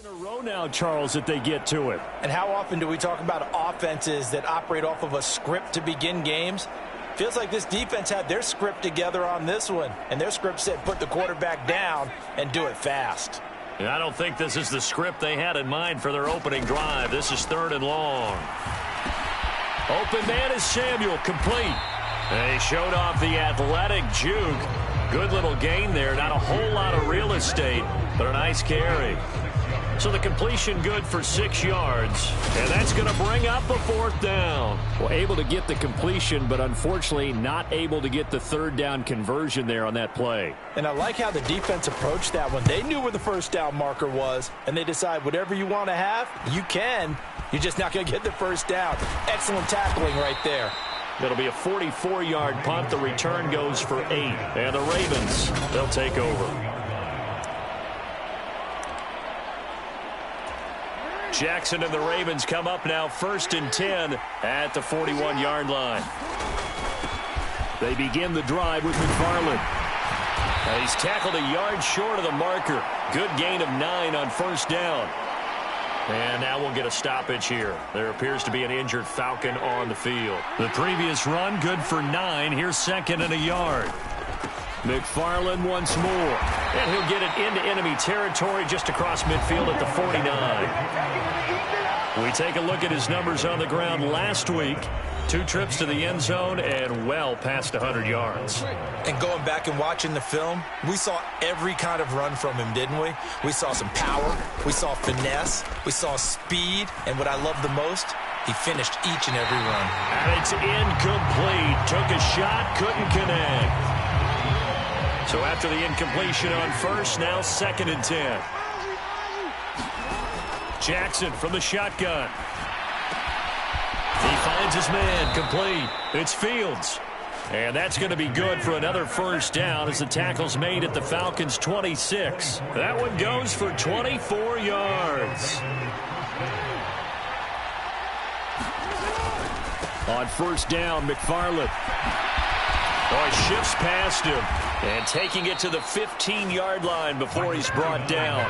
In a row now, Charles, that they get to it. And how often do we talk about offenses that operate off of a script to begin games? Feels like this defense had their script together on this one, and their script said put the quarterback down and do it fast. And I don't think this is the script they had in mind for their opening drive. This is 3rd and long. Open man is Samuel, complete. They showed off the athletic juke. Good little gain there. Not a whole lot of real estate, but a nice carry. So the completion good for 6 yards, and that's going to bring up a 4th down. Well, able to get the completion, but unfortunately not able to get the 3rd down conversion there on that play. And I like how the defense approached that one. They knew where the 1st down marker was, and they decide whatever you want to have, you can. You're just not going to get the 1st down. Excellent tackling right there. It'll be a 44-yard punt. The return goes for 8. And the Ravens, they'll take over. Jackson and the Ravens come up now 1st and 10 at the 41-yard line. They begin the drive with McFarland. He's tackled a yard short of the marker. Good gain of 9 on 1st down. And now we'll get a stoppage here. There appears to be an injured Falcon on the field. The previous run good for 9. Here's 2nd and a yard. McFarland once more. And he'll get it into enemy territory just across midfield at the 49. We take a look at his numbers on the ground last week. 2 trips to the end zone and well past 100 yards. And going back and watching the film, we saw every kind of run from him, didn't we? We saw some power. We saw finesse. We saw speed. And what I love the most, he finished each and every run. And it's incomplete. Took a shot, couldn't connect. So after the incompletion on 1st, now 2nd and 10. Jackson from the shotgun. He finds his man, complete. It's Fields. And that's going to be good for another 1st down as the tackle's made at the Falcons' 26. That one goes for 24 yards. On 1st down, McFarland. Oh, he shifts past him. And taking it to the 15-yard line before he's brought down.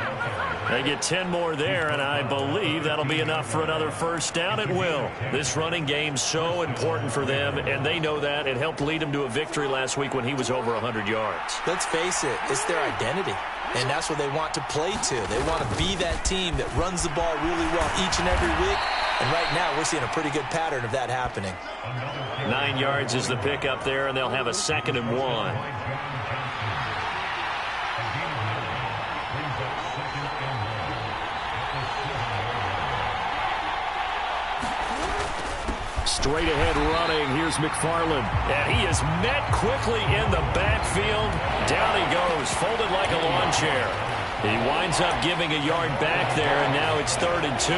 They get 10 more there, and I believe that'll be enough for another 1st down. It will. This running game's so important for them, and they know that. It helped lead them to a victory last week when he was over 100 yards. Let's face it, it's their identity, and that's what they want to play to. They want to be that team that runs the ball really well each and every week, and right now we're seeing a pretty good pattern of that happening. 9 yards is the pickup there, and they'll have a 2nd and 1. Straight ahead running. Here's McFarland. And he is met quickly in the backfield. Down he goes, folded like a lawn chair. He winds up giving a yard back there, and now it's 3rd and 2.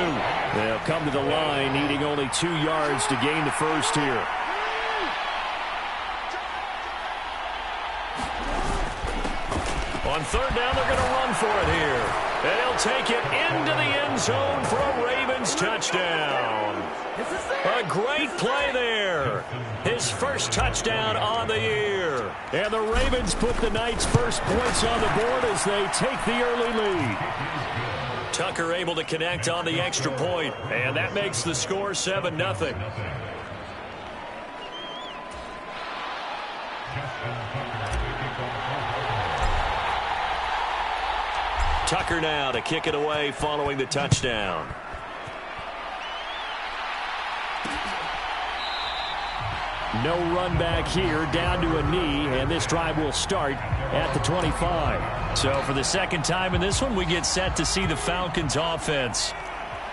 They'll come to the line, needing only 2 yards to gain the 1st here. On 3rd down, they're going to run for it here. And he'll take it into the end zone for a Ravens touchdown. A great play there. His 1st touchdown on the year. And the Ravens put the night's 1st points on the board as they take the early lead. Tucker able to connect on the extra point, and that makes the score 7-0. Tucker now to kick it away following the touchdown. No run back here, down to a knee, and this drive will start at the 25. So for the 2nd time in this one, we get set to see the Falcons offense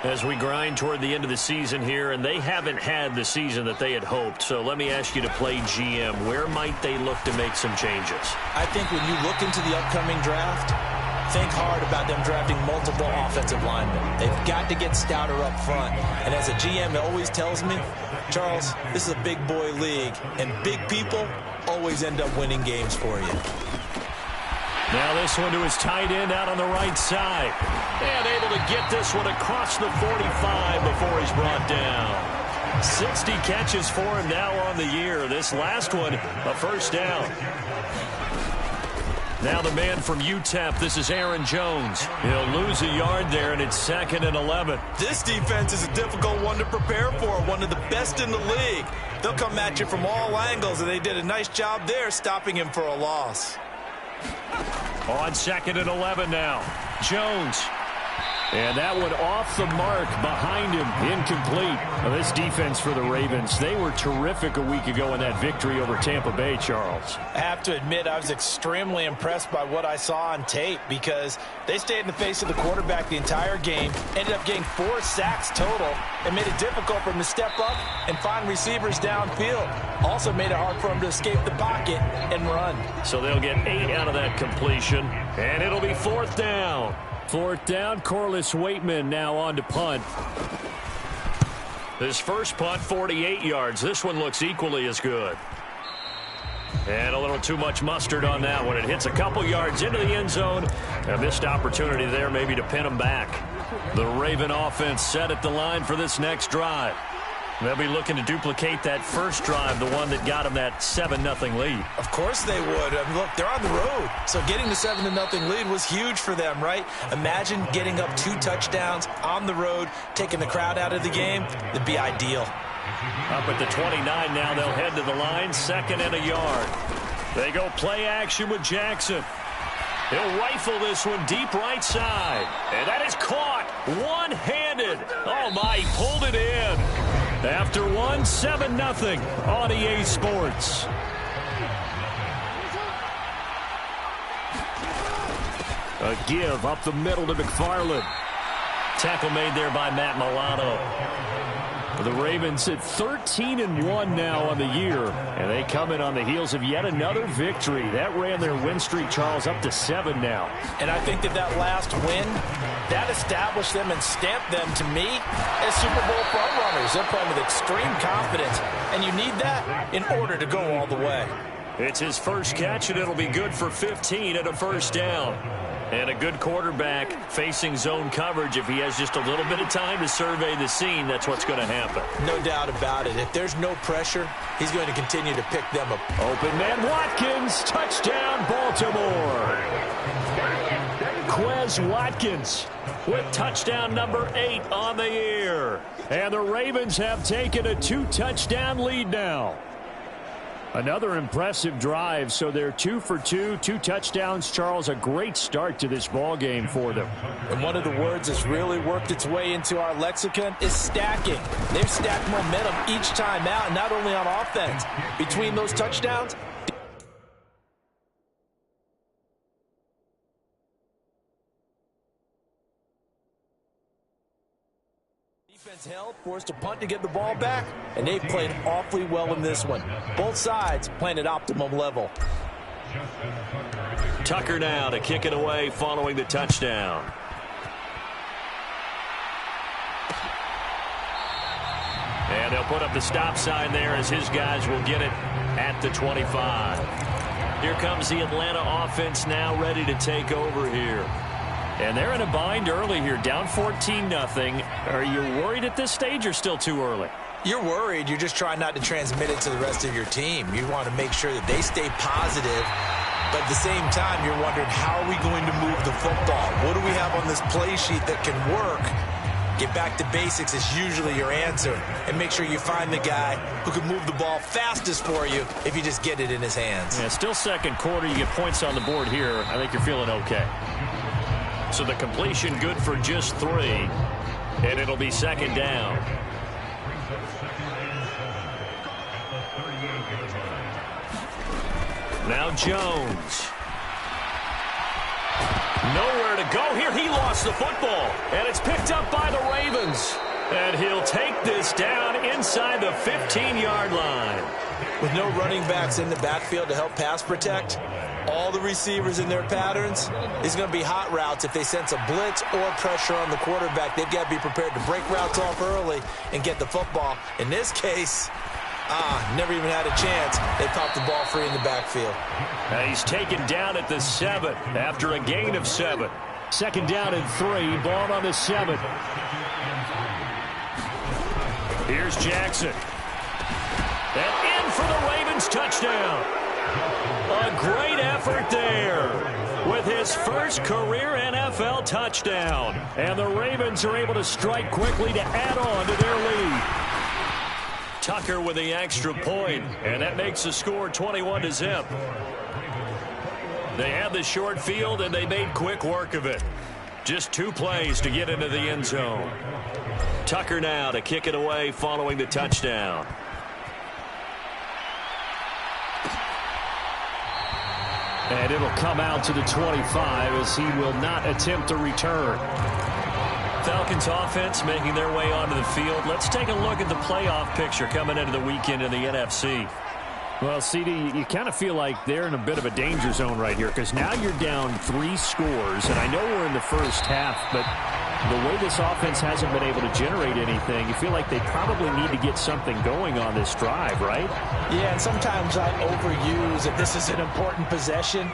as we grind toward the end of the season here, and they haven't had the season that they had hoped. So let me ask you to play GM. Where might they look to make some changes? I think when you look into the upcoming draft, think hard about them drafting multiple offensive linemen. They've got to get stouter up front. And as a GM, it always tells me, Charles, this is a big boy league, and big people always end up winning games for you. Now this one to his tight end out on the right side. And able to get this one across the 45 before he's brought down. 60 catches for him now on the year. This last one, a 1st down. Now the man from UTEP, this is Aaron Jones. He'll lose a yard there, and it's 2nd and 11. This defense is a difficult one to prepare for, one of the best in the league. They'll come at you from all angles, and they did a nice job there stopping him for a loss. On 2nd and 11 now. Jones. And that one off the mark behind him. Incomplete. Well, this defense for the Ravens, they were terrific a week ago in that victory over Tampa Bay, Charles. I have to admit, I was extremely impressed by what I saw on tape because they stayed in the face of the quarterback the entire game, ended up getting 4 sacks total, and made it difficult for him to step up and find receivers downfield. Also made it hard for him to escape the pocket and run. So they'll get 8 out of that completion, and it'll be 4th down. 4th down, Corliss Waitman now on to punt. His first punt, 48 yards. This one looks equally as good. And a little too much mustard on that one. It hits a couple yards into the end zone. A missed opportunity there maybe to pin him back. The Raven offense set at the line for this next drive. They'll be looking to duplicate that first drive, the one that got them that 7-0 lead. Of course they would. I mean, look, they're on the road. So getting the 7-0 lead was huge for them, right? Imagine getting up 2 touchdowns on the road, taking the crowd out of the game. It'd be ideal. Up at the 29 now, they'll head to the line, 2nd and a yard. They go play action with Jackson. He'll rifle this one deep right side. And that is caught one-handed. Oh, my, he pulled it in. After 7-0 on EA Sports. A give up the middle to McFarland. Tackle made there by Matt Milano. The Ravens at 13-1 now on the year, and they come in on the heels of yet another victory. That ran their win streak, Charles, up to 7 now. And I think that last win, that established them and stamped them, to me, as Super Bowl frontrunners. They're playing with extreme confidence, and you need that in order to go all the way. It's his first catch, and it'll be good for 15 and a first down. And a good quarterback facing zone coverage. If he has just a little bit of time to survey the scene, that's what's going to happen. No doubt about it. If there's no pressure, he's going to continue to pick them up. Open man Watkins, touchdown Baltimore. Quez Watkins with touchdown number 8 on the year. And the Ravens have taken a 2-touchdown lead now. Another impressive drive, so they're 2 for 2, 2 touchdowns. Charles, a great start to this ball game for them. And one of the words that's really worked its way into our lexicon is stacking. They've stacked momentum each time out, not only on offense. Between those touchdowns, defense held, forced a punt to get the ball back, and they've played awfully well in this one. Both sides playing at optimum level. Tucker now to kick it away following the touchdown. And they'll put up the stop sign there as his guys will get it at the 25. Here comes the Atlanta offense now ready to take over here. And they're in a bind early here, down 14-0. Are you worried at this stage or still too early? You're worried. You're just trying not to transmit it to the rest of your team. You want to make sure that they stay positive. But at the same time, you're wondering, how are we going to move the football? What do we have on this play sheet that can work? Get back to basics is usually your answer. And make sure you find the guy who can move the ball fastest for you if you just get it in his hands. Yeah, still second quarter. You get points on the board here. I think you're feeling okay. So the completion good for just 3. And it'll be 2nd down. Now Jones. Nowhere to go here. He lost the football. And it's picked up by the Ravens. And he'll take this down inside the 15-yard line. With no running backs in the backfield to help pass protect, all the receivers in their patterns, it's going to be hot routes. If they sense a blitz or pressure on the quarterback, they've got to be prepared to break routes off early and get the football. In this case, never even had a chance. They popped the ball free in the backfield. He's taken down at the 7 after a gain of 7. 2nd down and 3. Ball on the 7. Here's Jackson. And in for the Ravens touchdown. A great effort there with his first career NFL touchdown. And the Ravens are able to strike quickly to add on to their lead. Tucker with the extra point, and that makes the score 21-0. They had the short field, and they made quick work of it. Just 2 plays to get into the end zone. Tucker now to kick it away following the touchdown. And it'll come out to the 25 as he will not attempt to return. Falcons offense making their way onto the field. Let's take a look at the playoff picture coming into the weekend in the NFC. Well, CD, you kind of feel like they're in a bit of a danger zone right here because now you're down 3 scores, and I know we're in the first half, but the way this offense hasn't been able to generate anything, you feel like they probably need to get something going on this drive, right? Yeah, and sometimes I overuse that this is an important possession,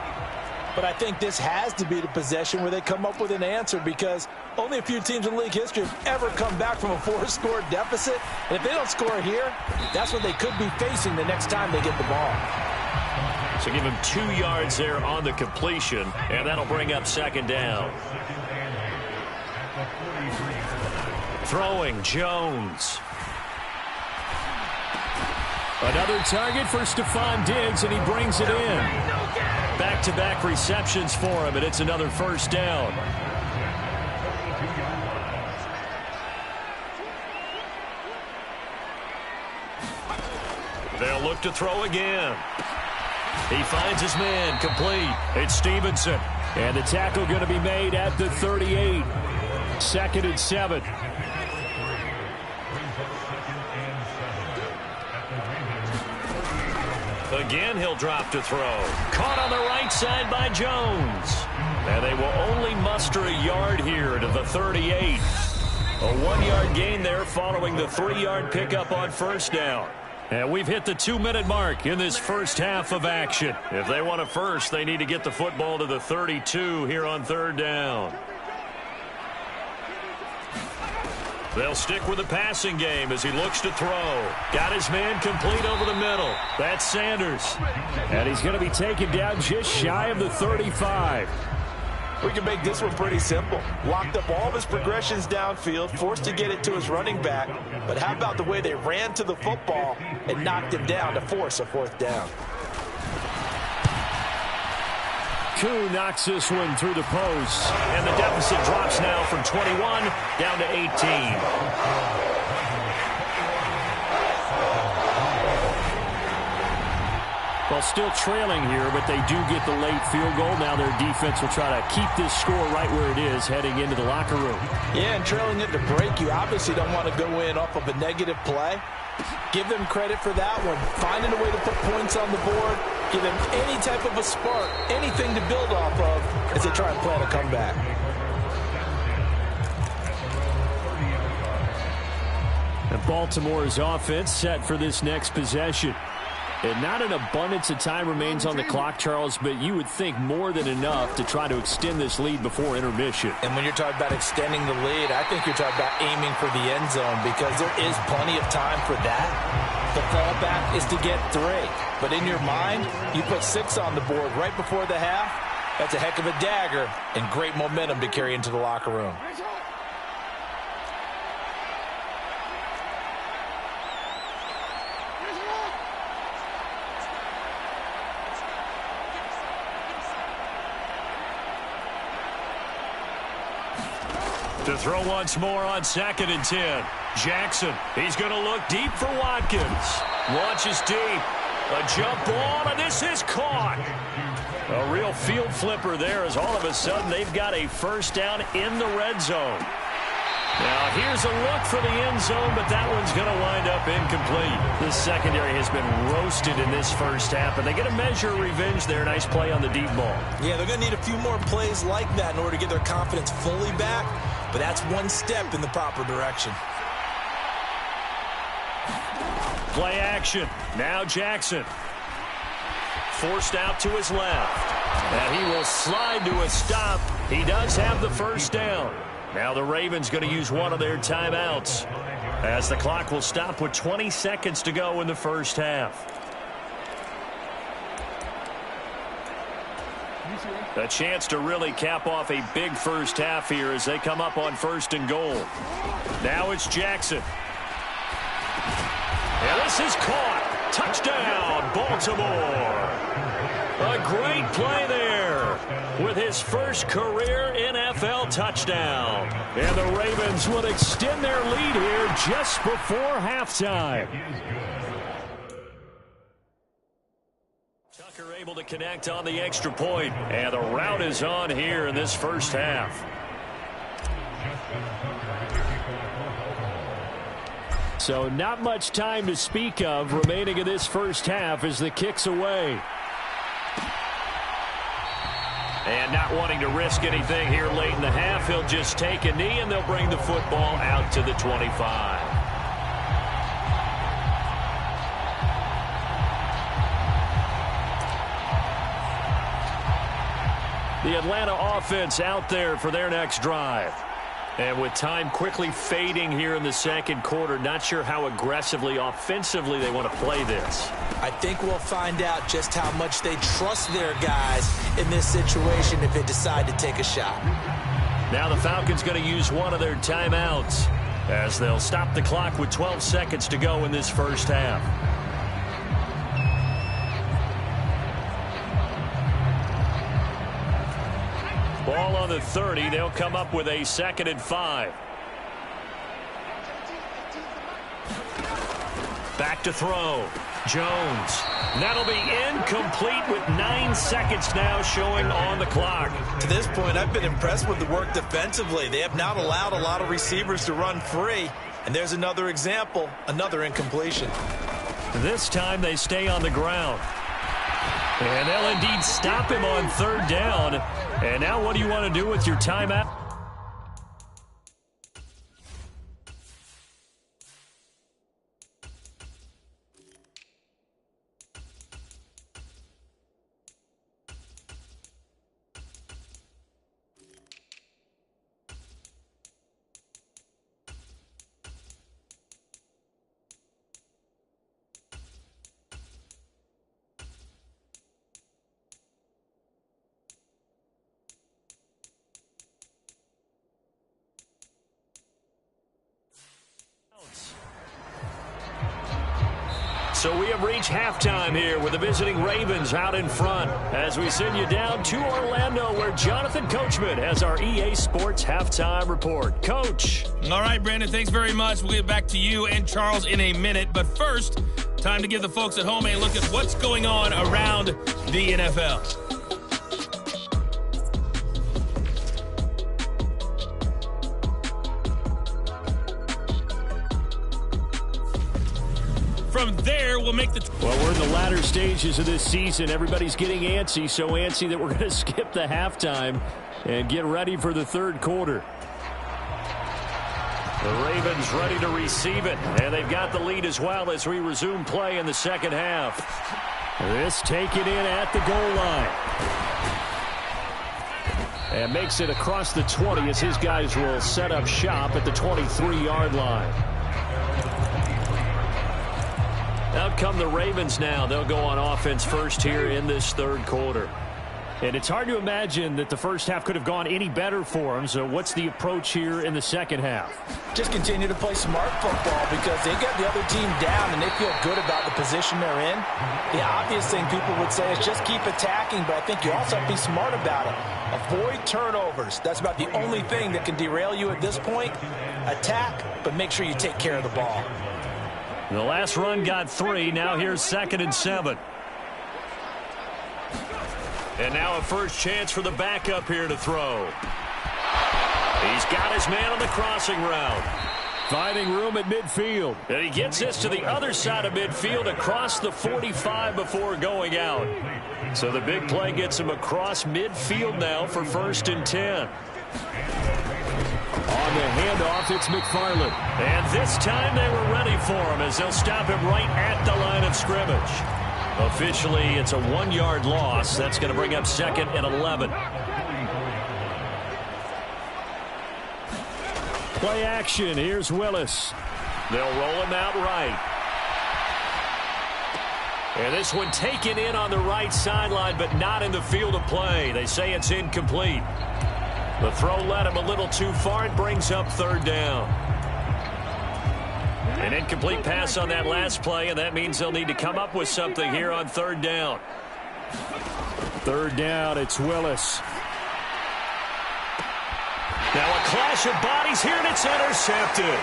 but I think this has to be the possession where they come up with an answer because only a few teams in league history have ever come back from a 4-score deficit. And if they don't score here, that's what they could be facing the next time they get the ball. So give him 2 yards there on the completion, and that'll bring up second down. Throwing, Jones. Another target for Stephon Diggs, and he brings it in. Back-to-back receptions for him, and it's another first down. They'll look to throw again. He finds his man, complete. It's Stevenson. And the tackle going to be made at the 38. 2nd and 7. Again, he'll drop to throw. Caught on the right side by Jones. And they will only muster a yard here to the 38. A 1-yard gain there following the 3-yard pickup on first down. And we've hit the 2-minute mark in this first half of action. If they want a first, they need to get the football to the 32 here on 3rd down. They'll stick with the passing game as he looks to throw. Got his man complete over the middle. That's Sanders. And he's going to be taken down just shy of the 35. We can make this one pretty simple. Locked up all of his progressions downfield, forced to get it to his running back. But how about the way they ran to the football and knocked him down to force a 4th down? Koo knocks this one through the post. And the deficit drops now from 21 down to 18. Well, still trailing here, but they do get the late field goal. Now their defense will try to keep this score right where it is heading into the locker room. Yeah, and trailing it to break, you obviously don't want to go in off of a negative play. Give them credit for that one. Finding a way to put points on the board. Give them any type of a spark, anything to build off of as they try and plan a comeback. And Baltimore's offense set for this next possession. And not an abundance of time remains on the clock, Charles, but you would think more than enough to try to extend this lead before intermission. And when you're talking about extending the lead, I think you're talking about aiming for the end zone because there is plenty of time for that. The fallback is to get 3. But in your mind, you put 6 on the board right before the half. That's a heck of a dagger and great momentum to carry into the locker room. To throw once more on 2nd and 10. Jackson, he's going to look deep for Watkins. Launches deep. A jump ball, and this is caught. A real field flipper there as all of a sudden they've got a first down in the red zone. Now here's a look for the end zone, but that one's going to wind up incomplete. The secondary has been roasted in this first half, but they get a measure of revenge there. Nice play on the deep ball. Yeah, they're going to need a few more plays like that in order to get their confidence fully back, but that's one step in the proper direction. Play action. Now Jackson. Forced out to his left. And he will slide to a stop. He does have the first down. Now the Ravens going to use one of their timeouts as the clock will stop with 20 seconds to go in the first half. A chance to really cap off a big first half here as they come up on 1st and goal. Now it's Jackson. And this is caught. Touchdown, Baltimore. A great play there with his first career NFL touchdown. And the Ravens will extend their lead here just before halftime. Tucker able to connect on the extra point, and the route is on here in this first half. So not much time to speak of remaining in this first half as the kick's away. And not wanting to risk anything here late in the half, he'll just take a knee, and they'll bring the football out to the 25. The Atlanta offense out there for their next drive. And with time quickly fading here in the second quarter, not sure how aggressively, offensively they want to play this. I think we'll find out just how much they trust their guys in this situation if they decide to take a shot. Now the Falcons going to use one of their timeouts as they'll stop the clock with 12 seconds to go in this first half. Ball on the 30. They'll come up with a 2nd and 5. Back to throw. Jones. That'll be incomplete with 9 seconds now showing on the clock. To this point, I've been impressed with the work defensively. They have not allowed a lot of receivers to run free. And there's another example, another incompletion. This time they stay on the ground. And they'll indeed stop him on 3rd down. And now what do you want to do with your timeout? So we have reached halftime here with the visiting Ravens out in front as we send you down to Orlando where Jonathan Coachman has our EA Sports Halftime Report. Coach. All right, Brandon, thanks very much. We'll get back to you and Charles in a minute. But first, time to give the folks at home a look at what's going on around the NFL. From there, we'll make the... Well, we're in the latter stages of this season. Everybody's getting antsy, so antsy that we're going to skip the halftime and get ready for the 3rd quarter. The Ravens ready to receive it, and they've got the lead as well as we resume play in the second half. This taken in at the goal line. And makes it across the 20 as his guys will set up shop at the 23-yard line. Out come the Ravens now. They'll go on offense first here in this 3rd quarter. And it's hard to imagine that the first half could have gone any better for them. So what's the approach here in the second half? Just continue to play smart football because they got the other team down and they feel good about the position they're in. The obvious thing people would say is just keep attacking, but I think you also have to be smart about it. Avoid turnovers. That's about the only thing that can derail you at this point. Attack, but make sure you take care of the ball. The last run got 3. Now here's 2nd and 7. And now a first chance for the backup here to throw. He's got his man on the crossing route. Finding room at midfield. And he gets this to the other side of midfield across the 45 before going out. So the big play gets him across midfield now for 1st and 10. On the handoff, it's McFarland. And this time they were ready for him as they'll stop him right at the line of scrimmage. Officially, it's a 1-yard loss. That's going to bring up 2nd and 11. Play action. Here's Willis. They'll roll him out right. And this one taken in on the right sideline, but not in the field of play. They say it's incomplete. The throw led him a little too far. It brings up third down. An incomplete pass on that last play, and that means they'll need to come up with something here on third down. Third down, it's Willis. Now a clash of bodies here, and it's intercepted.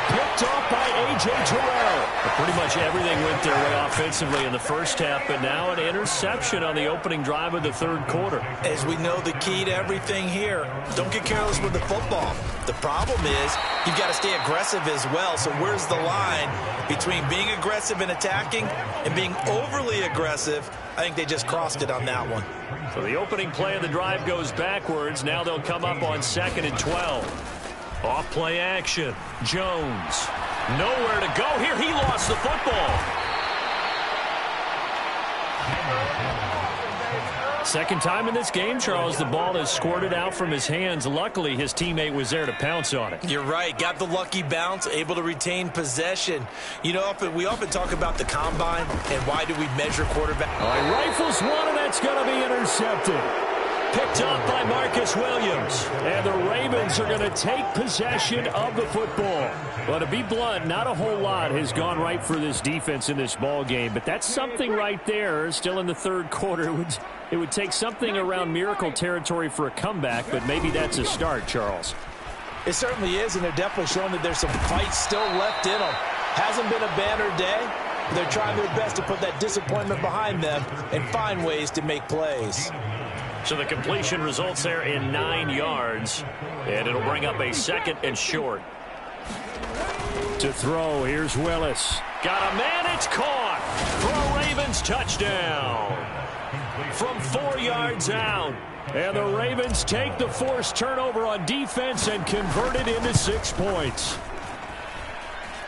Picked off by A.J. Terrell. Pretty much everything went their way offensively in the first half, but now an interception on the opening drive of the third quarter. As we know, the key to everything here, don't get careless with the football. The problem is you've got to stay aggressive as well. So where's the line between being aggressive and attacking and being overly aggressive? I think they just crossed it on that one. So the opening play of the drive goes backwards. Now they'll come up on 2nd and 12. Off play action. Jones. Nowhere to go here. He lost the football. Second time in this game, Charles, the ball is squirted out from his hands. Luckily, his teammate was there to pounce on it. You're right. Got the lucky bounce, able to retain possession. You know, we often talk about the combine and why do we measure quarterback. All right, rifles one, and that's going to be intercepted. Picked up by Marcus Williams. And the Ravens are going to take possession of the football. Well, to be blunt, not a whole lot has gone right for this defense in this ball game, but that's something right there. Still in the third quarter. It would take something around miracle territory for a comeback, but maybe that's a start, Charles. It certainly is, and they're definitely showing that there's some fight still left in them. Hasn't been a banner day. They're trying their best to put that disappointment behind them and find ways to make plays. So the completion results there in 9 yards, and it'll bring up a 2nd and short. To throw, here's Willis. Got a man, it's caught for a Ravens touchdown from 4 yards out. And the Ravens take the forced turnover on defense and convert it into 6 points.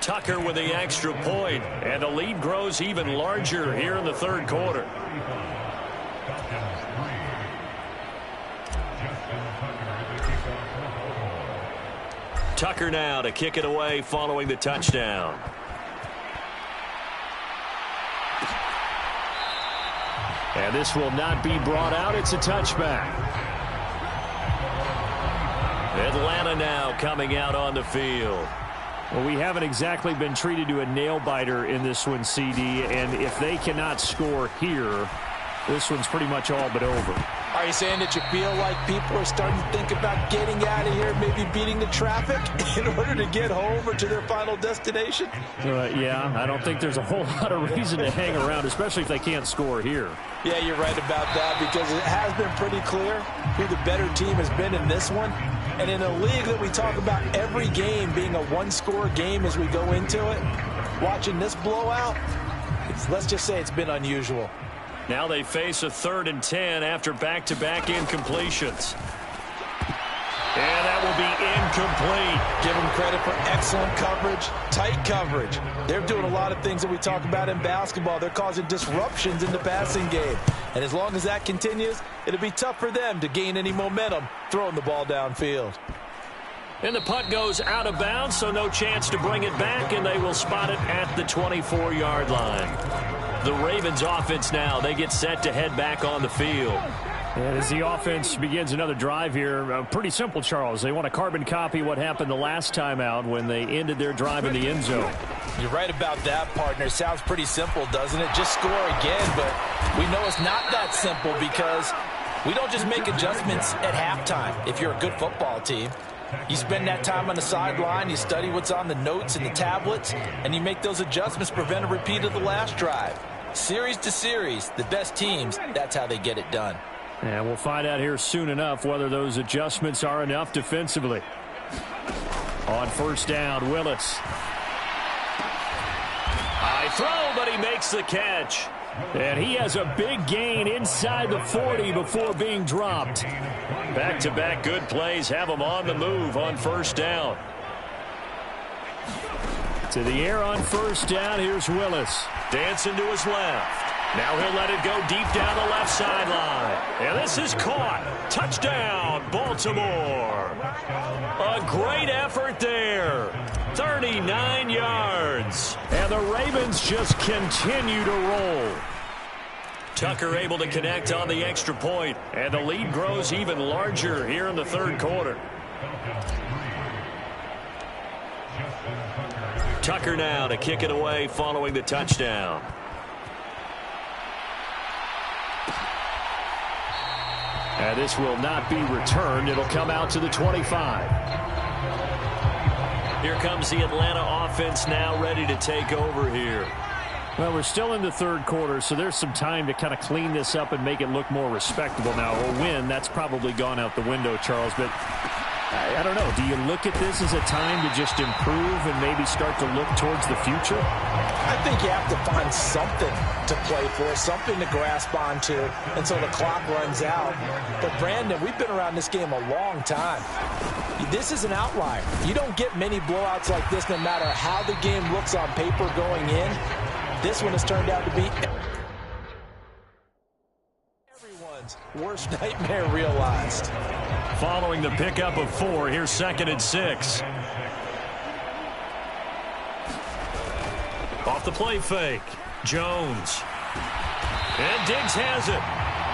Tucker with the extra point, and the lead grows even larger here in the third quarter. Tucker now to kick it away following the touchdown. And this will not be brought out. It's a touchback. Atlanta now coming out on the field. Well, we haven't exactly been treated to a nail-biter in this one, CD, and if they cannot score here, this one's pretty much all but over. Are you saying that you feel like people are starting to think about getting out of here, maybe beating the traffic in order to get home or to their final destination? Yeah, I don't think there's a whole lot of reason to hang around, especially if they can't score here. Yeah, you're right about that because it has been pretty clear who the better team has been in this one. And in a league that we talk about every game being a one-score game as we go into it, watching this blowout, let's just say it's been unusual. Now they face a 3rd and 10 after back-to-back incompletions. And that will be incomplete. Give them credit for excellent coverage, tight coverage. They're doing a lot of things that we talk about in basketball. They're causing disruptions in the passing game. And as long as that continues, it'll be tough for them to gain any momentum throwing the ball downfield. And the punt goes out of bounds, so no chance to bring it back, and they will spot it at the 24-yard line. The Ravens offense now, they get set to head back on the field. And as the offense begins another drive here, pretty simple, Charles. They want to carbon copy what happened the last time out when they ended their drive in the end zone. You're right about that, partner. Sounds pretty simple, doesn't it? Just score again, but we know it's not that simple because we don't just make adjustments at halftime if you're a good football team. You spend that time on the sideline, you study what's on the notes and the tablets, and you make those adjustments, prevent a repeat of the last drive. Series to series, the best teams, that's how they get it done. And we'll find out here soon enough whether those adjustments are enough defensively. On first down, Willis. High throw, but he makes the catch. And he has a big gain inside the 40 before being dropped. Back-to-back good plays have him on the move on first down. To the air on first down, here's Willis. Dancing to his left. Now he'll let it go deep down the left sideline. And this is caught. Touchdown, Baltimore. A great effort there. 39 yards. And the Ravens just continue to roll. Tucker able to connect on the extra point, and the lead grows even larger here in the third quarter. Tucker now to kick it away following the touchdown. And this will not be returned. It'll come out to the 25. Here comes the Atlanta offense now ready to take over here. Well, we're still in the third quarter, so there's some time to kind of clean this up and make it look more respectable. Now, a win, that's probably gone out the window, Charles, but I don't know. Do you look at this as a time to just improve and maybe start to look towards the future? I think you have to find something to play for, something to grasp onto until the clock runs out. But, Brandon, we've been around this game a long time. This is an outlier. You don't get many blowouts like this no matter how the game looks on paper going in. This one has turned out to be everyone's worst nightmare realized. Following the pickup of 4, here's 2nd and 6. Off the play fake, Jones. And Diggs has it.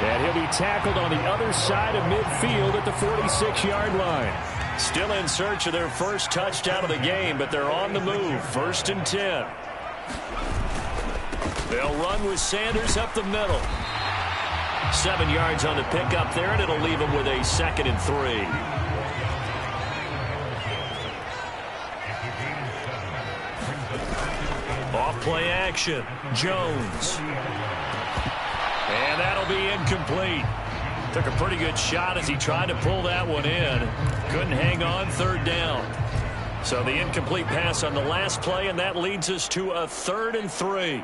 And he'll be tackled on the other side of midfield at the 46-yard line. Still in search of their first touchdown of the game, but they're on the move. 1st and 10. They'll run with Sanders up the middle. 7 yards on the pickup there, and it'll leave them with a 2nd and 3. Off play action, Jones. And that'll be incomplete. Took a pretty good shot as he tried to pull that one in. Couldn't hang on, 3rd down. So the incomplete pass on the last play, and that leads us to a 3rd and 3.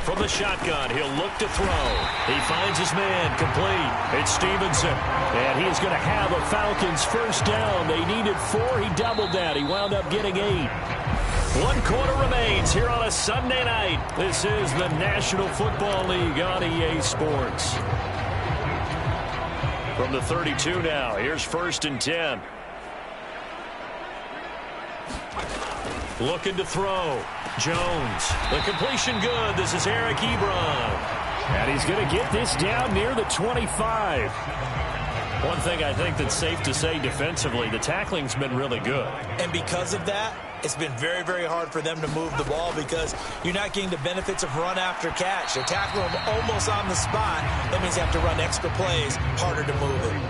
From the shotgun, he'll look to throw. He finds his man, complete. It's Stevenson. And he is going to have a Falcons first down. They needed 4. He doubled that. He wound up getting 8. 1 quarter remains here on a Sunday night. This is the National Football League on EA Sports. From the 32 now, here's 1st and 10. Looking to throw. Jones. The completion good. This is Eric Ebron. And he's going to get this down near the 25. One thing I think that's safe to say defensively, the tackling's been really good. And because of that, it's been very, very hard for them to move the ball because you're not getting the benefits of run after catch. They're tackling them almost on the spot. That means you have to run extra plays, harder to move it.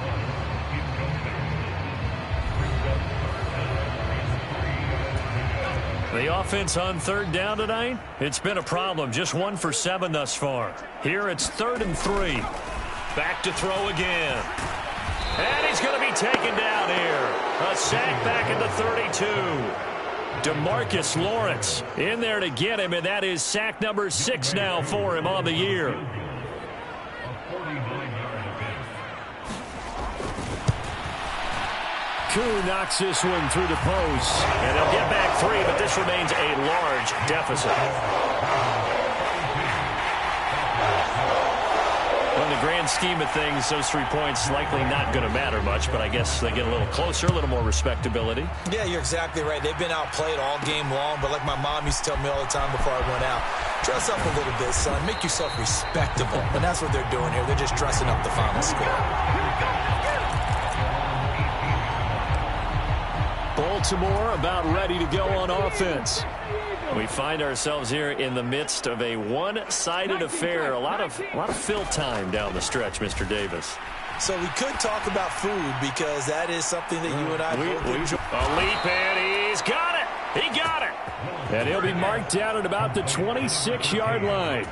The offense on 3rd down tonight, it's been a problem. Just 1 for 7 thus far. Here it's 3rd and 3. Back to throw again. And he's going to be taken down here. A sack back at the 32. DeMarcus Lawrence in there to get him, and that is sack number 6 now for him on the year. Koo knocks this one through the post. And they'll get back 3, but this remains a large deficit. In the grand scheme of things, those 3 points likely not going to matter much, but I guess they get a little closer, a little more respectability. Yeah, you're exactly right. They've been outplayed all game long, but like my mom used to tell me all the time before I went out, dress up a little bit, son. Make yourself respectable. And that's what they're doing here. They're just dressing up the final score. Baltimore about ready to go on offense. We find ourselves here in the midst of a one-sided affair. A lot of fill time down the stretch, Mr. Davis. So we could talk about food because that is something that you and I both enjoy. A leap, and he's got it. He got it. And he'll be marked down at about the 26-yard line.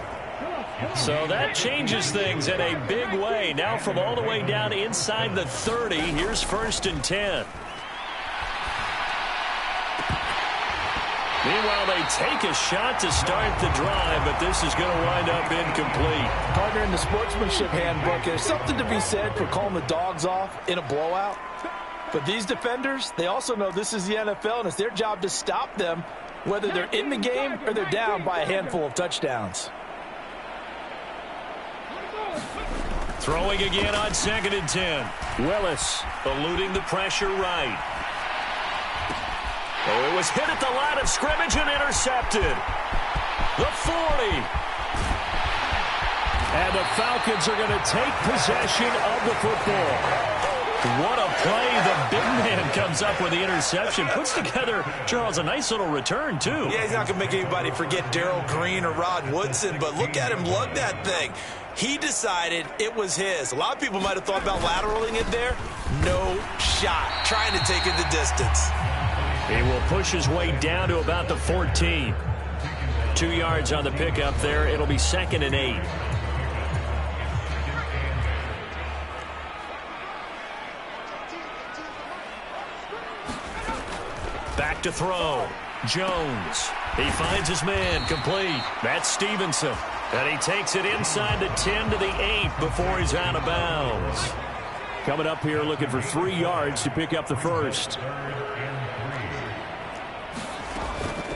So that changes things in a big way. Now from all the way down inside the 30, here's 1st and 10. Meanwhile, they take a shot to start the drive, but this is going to wind up incomplete. Partner, in the sportsmanship handbook, there's something to be said for calling the dogs off in a blowout. But these defenders, they also know this is the NFL, and it's their job to stop them, whether they're in the game or they're down by a handful of touchdowns. Throwing again on 2nd and 10. Willis eluding the pressure right. Oh, it was hit at the line of scrimmage and intercepted. The 40. And the Falcons are going to take possession of the football. What a play. The big man comes up with the interception. Puts together, Charles, a nice little return, too. Yeah, he's not going to make anybody forget Darrell Green or Rod Woodson, but look at him lug that thing. He decided it was his. A lot of people might have thought about lateraling it there. No shot. Trying to take it the distance. He will push his way down to about the 14. 2 yards on the pickup there. It'll be 2nd and 8. Back to throw. Jones. He finds his man complete. That's Stevenson. And he takes it inside the 10 to the 8 before he's out of bounds. Coming up here looking for 3 yards to pick up the first.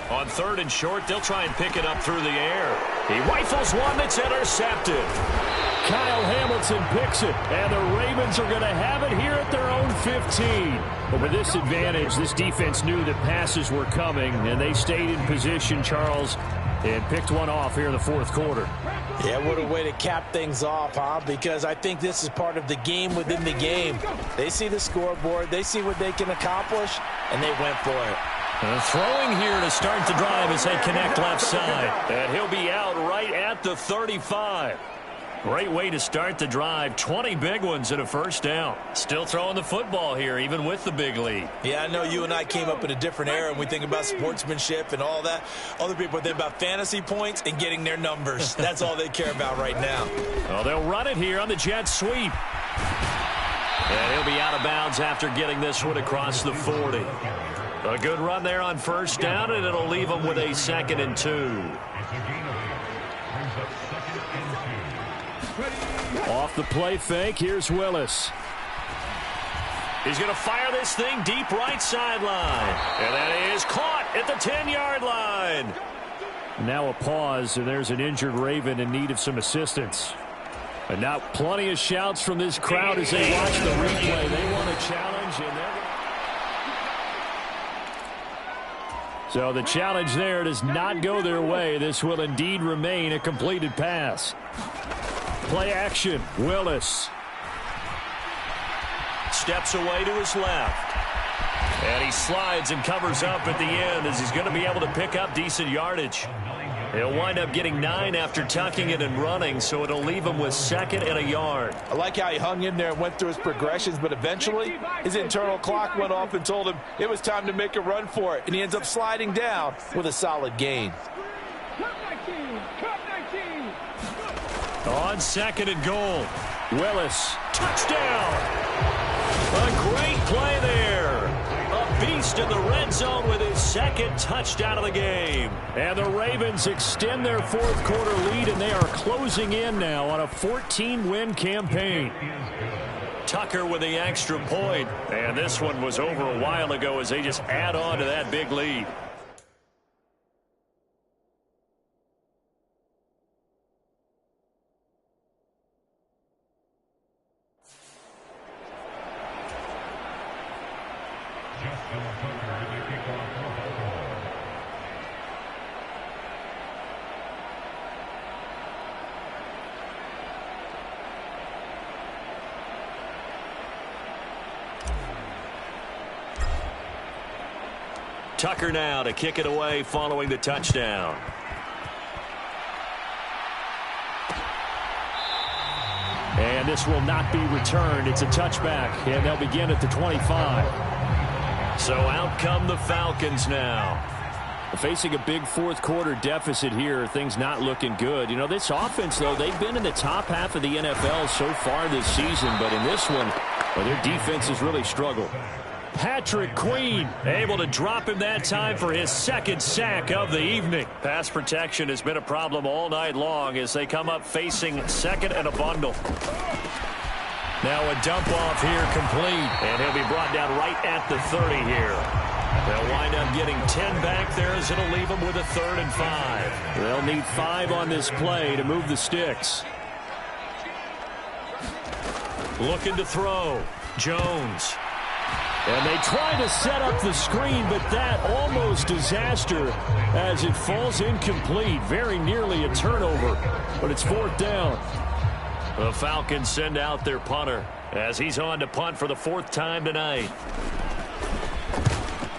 On 3rd and short, they'll try and pick it up through the air. He rifles one that's intercepted. Kyle Hamilton picks it, and the Ravens are going to have it here at their own 15. But with this advantage, this defense knew that passes were coming, and they stayed in position, Charles, and picked one off here in the 4th quarter. Yeah, what a way to cap things off, huh? Because I think this is part of the game within the game. They see the scoreboard, they see what they can accomplish, and they went for it. Throwing here to start the drive as they connect left side. And he'll be out right at the 35. Great way to start the drive. 20 big ones and a first down. Still throwing the football here, even with the big lead. Yeah, I know you and I came up in a different era, and we think about sportsmanship and all that. Other people think about fantasy points and getting their numbers. That's all they care about right now. Well, they'll run it here on the jet sweep. And he'll be out of bounds after getting this one across the 40. A good run there on first down, and it'll leave them with a 2nd and 2. Off the play fake, here's Willis. He's going to fire this thing deep right sideline. And that is caught at the 10-yard line. Now a pause, and there's an injured Raven in need of some assistance. And now plenty of shouts from this crowd as they watch the replay. They want a challenge, and they're... So the challenge there does not go their way. This will indeed remain a completed pass. Play action. Willis. Steps away to his left. And he slides and covers up at the end as he's going to be able to pick up decent yardage. He'll wind up getting 9 after tucking it and running, so it'll leave him with 2nd and a yard. I like how he hung in there and went through his progressions, but eventually his internal clock went off and told him it was time to make a run for it, and he ends up sliding down with a solid gain. On 2nd and goal, Willis, touchdown. A great play there. A beast in the red zone with his 2nd touchdown of the game. And the Ravens extend their 4th quarter lead, and they are closing in now on a 14-win campaign. Tucker with the extra point. And this one was over a while ago as they just add on to that big lead. Tucker now to kick it away following the touchdown. And this will not be returned. It's a touchback, and they'll begin at the 25. So out come the Falcons now. Facing a big 4th quarter deficit here, things not looking good. You know, this offense, though, they've been in the top half of the NFL so far this season, but in this one, well, their defense has really struggled. Patrick Queen able to drop him that time for his 2nd sack of the evening. Pass protection has been a problem all night long as they come up facing 2nd and a bundle. Now a dump off here complete, and he'll be brought down right at the 30 here. They'll wind up getting 10 back there as it'll leave them with a 3rd and 5. They'll need 5 on this play to move the sticks. Looking to throw. Jones. And they try to set up the screen, but that almost disaster as it falls incomplete. Very nearly a turnover, but it's fourth down. The Falcons send out their punter as he's on to punt for the fourth time tonight.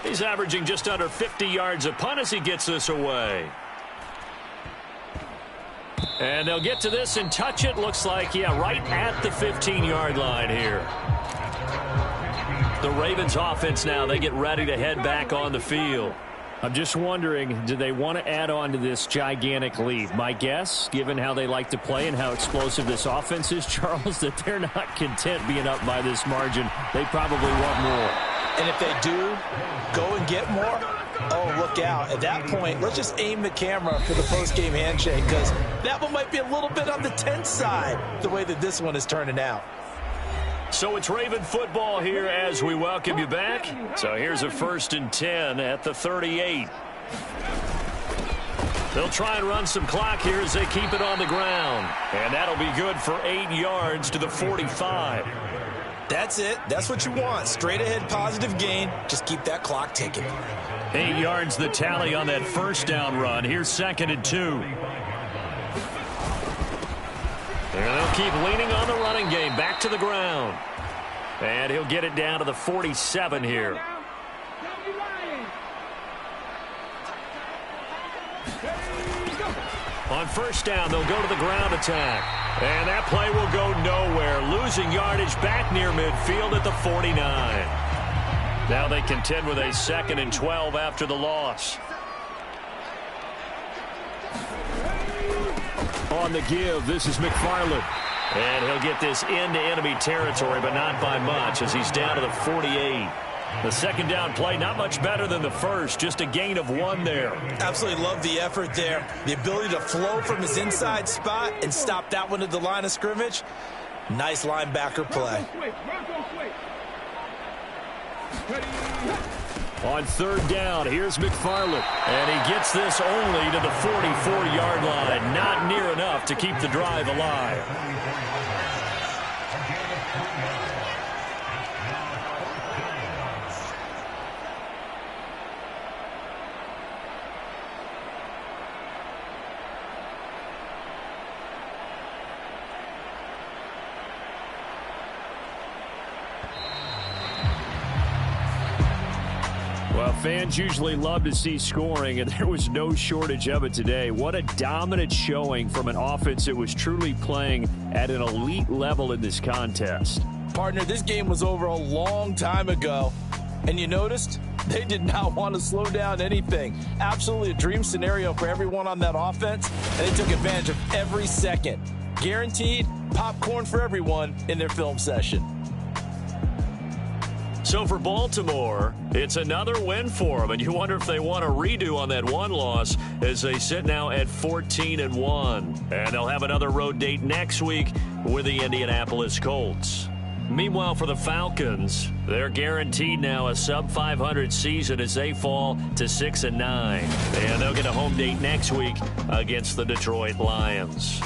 He's averaging just under 50 yards a punt as he gets this away. And they'll get to this and touch it. Looks like, yeah, right at the 15-yard line here. The Ravens offense now, they get ready to head back on the field. I'm just wondering, do they want to add on to this gigantic lead? My guess, given how they like to play and how explosive this offense is, Charles, that they're not content being up by this margin. They probably want more. And if they do go and get more, oh, look out. At that point, let's just aim the camera for the post-game handshake, because that one might be a little bit on the tense side, the way that this one is turning out. So it's Raven football here as we welcome you back. So here's a 1st and 10 at the 38. They'll try and run some clock here as they keep it on the ground. And that'll be good for 8 yards to the 45. That's it. That's what you want. Straight ahead positive gain. Just keep that clock ticking. 8 yards the tally on that first down run. Here's 2nd and 2. And they'll keep leaning on the running game. Back to the ground. And he'll get it down to the 47 here. On first down, they'll go to the ground attack. And that play will go nowhere. Losing yardage back near midfield at the 49. Now they contend with a 2nd and 12 after the loss. On the give, this is McFarland. And he'll get this into enemy territory, but not by much as he's down to the 48. The second down play, not much better than the first, just a gain of 1 there. Absolutely love the effort there. The ability to flow from his inside spot and stop that one at the line of scrimmage. Nice linebacker play. On third down, here's McFarland. And he gets this only to the 44-yard line. Not near enough to keep the drive alive. Well, fans usually love to see scoring, and there was no shortage of it today. What a dominant showing from an offense that was truly playing at an elite level in this contest. Partner, this game was over a long time ago, and you noticed they did not want to slow down anything. Absolutely a dream scenario for everyone on that offense, and they took advantage of every second. Guaranteed popcorn for everyone in their film session. So for Baltimore, it's another win for them, and you wonder if they want a redo on that one loss as they sit now at 14-1. And they'll have another road date next week with the Indianapolis Colts. Meanwhile, for the Falcons, they're guaranteed now a sub-500 season as they fall to 6-9. And they'll get a home date next week against the Detroit Lions.